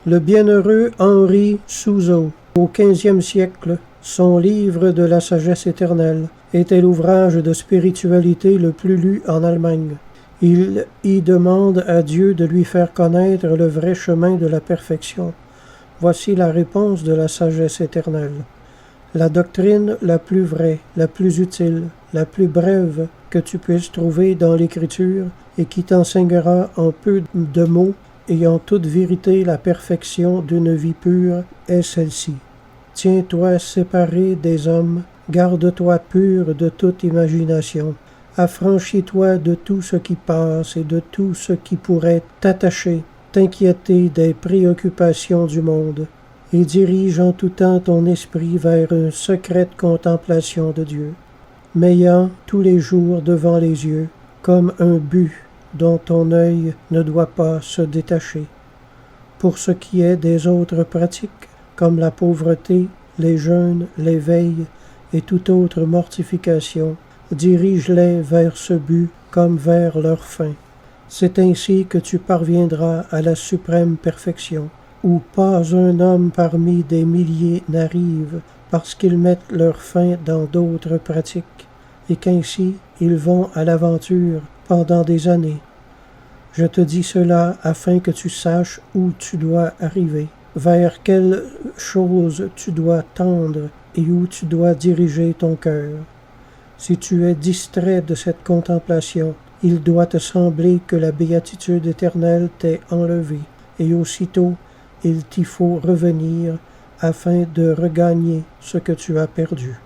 Le bienheureux Henri Souzeau, au XVe siècle, son livre de la sagesse éternelle était l'ouvrage de spiritualité le plus lu en Allemagne. Il y demande à Dieu de lui faire connaître le vrai chemin de la perfection. Voici la réponse de la sagesse éternelle. La doctrine la plus vraie, la plus utile, la plus brève que tu puisses trouver dans l'Écriture et qui t'enseignera en peu de mots et en toute vérité la perfection d'une vie pure est celle-ci. Tiens-toi séparé des hommes, garde-toi pur de toute imagination. Affranchis-toi de tout ce qui passe et de tout ce qui pourrait t'attacher, t'inquiéter des préoccupations du monde, et dirige en tout temps ton esprit vers une secrète contemplation de Dieu, m'ayant tous les jours devant les yeux, comme un but dont ton œil ne doit pas se détacher. Pour ce qui est des autres pratiques, comme la pauvreté, les jeûnes, les veilles et toute autre mortification, dirige-les vers ce but comme vers leur fin. C'est ainsi que tu parviendras à la suprême perfection, où pas un homme parmi des milliers n'arrive parce qu'ils mettent leur fin dans d'autres pratiques, et qu'ainsi ils vont à l'aventure pendant des années. Je te dis cela afin que tu saches où tu dois arriver, vers quelle chose tu dois tendre et où tu dois diriger ton cœur. Si tu es distrait de cette contemplation, il doit te sembler que la béatitude éternelle t'est enlevée, et aussitôt il t'y faut revenir afin de regagner ce que tu as perdu.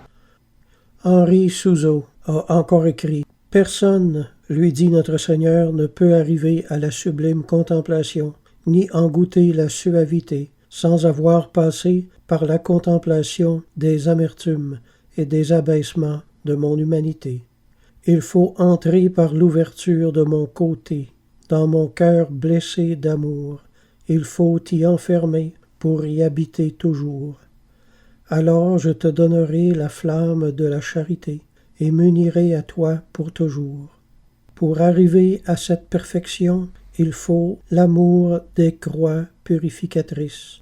Henri Souzeau a encore écrit « Personne, lui dit notre Seigneur, ne peut arriver à la sublime contemplation, ni en goûter la suavité, sans avoir passé par la contemplation des amertumes et des abaissements de mon humanité. Il faut entrer par l'ouverture de mon côté, dans mon cœur blessé d'amour. Il faut y enfermer pour y habiter toujours. Alors je te donnerai la flamme de la charité et m'unirai à toi pour toujours. Pour arriver à cette perfection, il faut l'amour des croix purificatrices.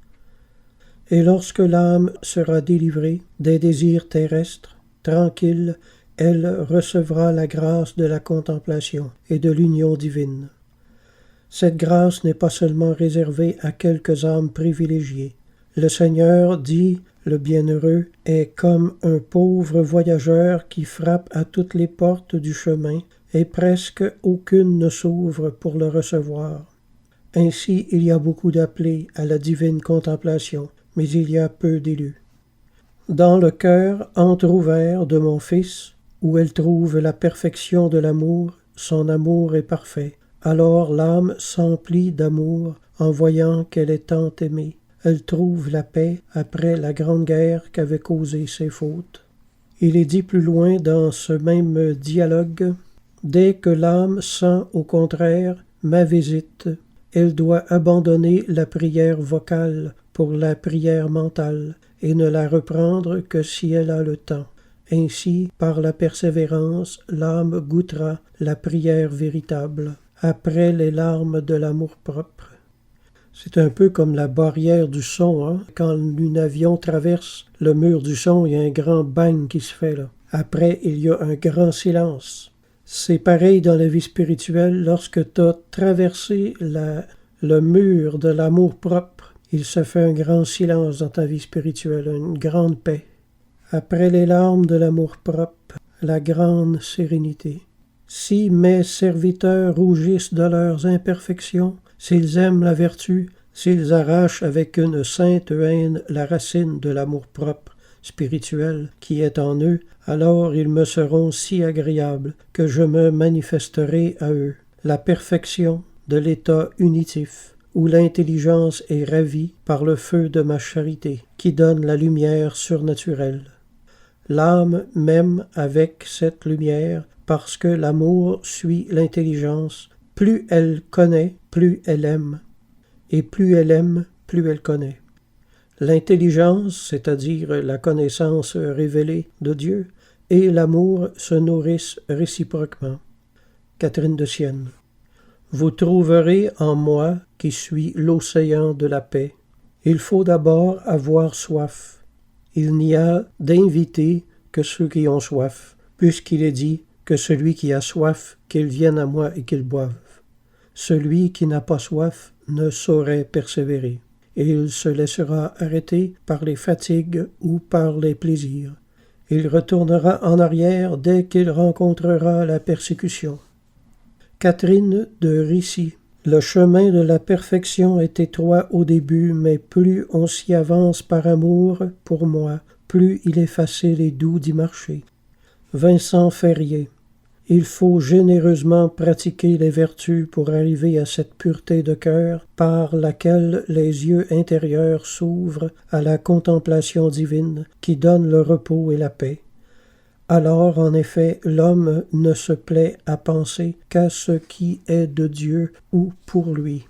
Et lorsque l'âme sera délivrée des désirs terrestres, tranquille, elle recevra la grâce de la contemplation et de l'union divine. Cette grâce n'est pas seulement réservée à quelques âmes privilégiées. Le Seigneur, dit le bienheureux, est comme un pauvre voyageur qui frappe à toutes les portes du chemin et presque aucune ne s'ouvre pour le recevoir. Ainsi, il y a beaucoup d'appelés à la divine contemplation, mais il y a peu d'élus. Dans le cœur entr'ouvert de mon Fils, où elle trouve la perfection de l'amour, son amour est parfait. Alors l'âme s'emplit d'amour en voyant qu'elle est tant aimée. Elle trouve la paix après la grande guerre qu'avaient causée ses fautes. Il est dit plus loin dans ce même dialogue, « Dès que l'âme sent au contraire ma visite, elle doit abandonner la prière vocale pour la prière mentale et ne la reprendre que si elle a le temps. Ainsi, par la persévérance, l'âme goûtera la prière véritable, après les larmes de l'amour-propre. » C'est un peu comme la barrière du son, hein? Quand un avion traverse le mur du son, il y a un grand bang qui se fait là. Après, il y a un grand silence. C'est pareil dans la vie spirituelle, lorsque tu as traversé le mur de l'amour-propre, il se fait un grand silence dans ta vie spirituelle, une grande paix. Après les larmes de l'amour-propre, la grande sérénité. Si mes serviteurs rougissent de leurs imperfections, s'ils aiment la vertu, s'ils arrachent avec une sainte haine la racine de l'amour-propre spirituel qui est en eux, alors ils me seront si agréables que je me manifesterai à eux. La perfection de l'état unitif, où l'intelligence est ravie par le feu de ma charité, qui donne la lumière surnaturelle. L'âme m'aime avec cette lumière, parce que l'amour suit l'intelligence. Plus elle connaît, plus elle aime, et plus elle aime, plus elle connaît. L'intelligence, c'est-à-dire la connaissance révélée de Dieu, et l'amour se nourrissent réciproquement. Catherine de Sienne. Vous trouverez en moi, qui suis l'océan de la paix, Il faut d'abord avoir soif. Il n'y a d'invités que ceux qui ont soif, puisqu'il est dit que celui qui a soif, qu'il vienne à moi et qu'il boive. Celui qui n'a pas soif ne saurait persévérer, et il se laissera arrêter par les fatigues ou par les plaisirs. Il retournera en arrière dès qu'il rencontrera la persécution. Catherine de Ricci. Le chemin de la perfection est étroit au début, mais plus on s'y avance par amour pour moi, plus il est facile et doux d'y marcher. Vincent Ferrier. Il faut généreusement pratiquer les vertus pour arriver à cette pureté de cœur par laquelle les yeux intérieurs s'ouvrent à la contemplation divine qui donne le repos et la paix. Alors, en effet, l'homme ne se plaît à penser qu'à ce qui est de Dieu ou pour lui.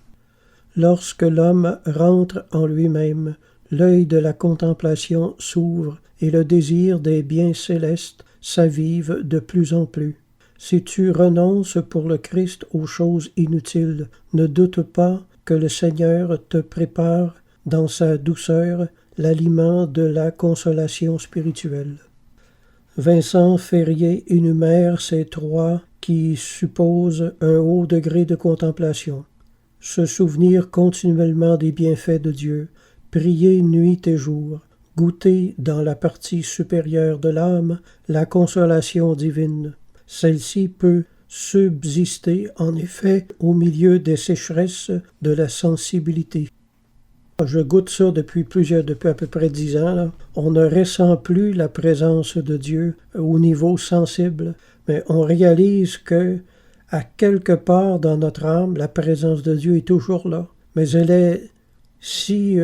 Lorsque l'homme rentre en lui-même, l'œil de la contemplation s'ouvre et le désir des biens célestes s'avive de plus en plus. Si tu renonces pour le Christ aux choses inutiles, ne doute pas que le Seigneur te prépare dans sa douceur l'aliment de la consolation spirituelle. Vincent Ferrier énumère ces trois qui supposent un haut degré de contemplation. Se souvenir continuellement des bienfaits de Dieu, prier nuit et jour, goûter dans la partie supérieure de l'âme la consolation divine. Celle-ci peut subsister en effet au milieu des sécheresses de la sensibilité. Je goûte ça depuis à peu près 10 ans. Là. On ne ressent plus la présence de Dieu au niveau sensible, mais on réalise que, à quelque part dans notre âme, la présence de Dieu est toujours là. Mais elle est si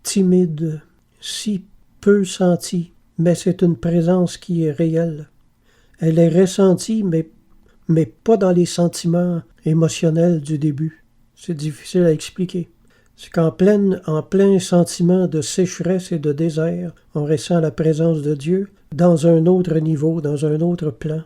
timide, si peu sentie, mais c'est une présence qui est réelle. Elle est ressentie, mais pas dans les sentiments émotionnels du début. C'est difficile à expliquer. C'est qu'en plein sentiment de sécheresse et de désert, on ressent la présence de Dieu dans un autre niveau, dans un autre plan.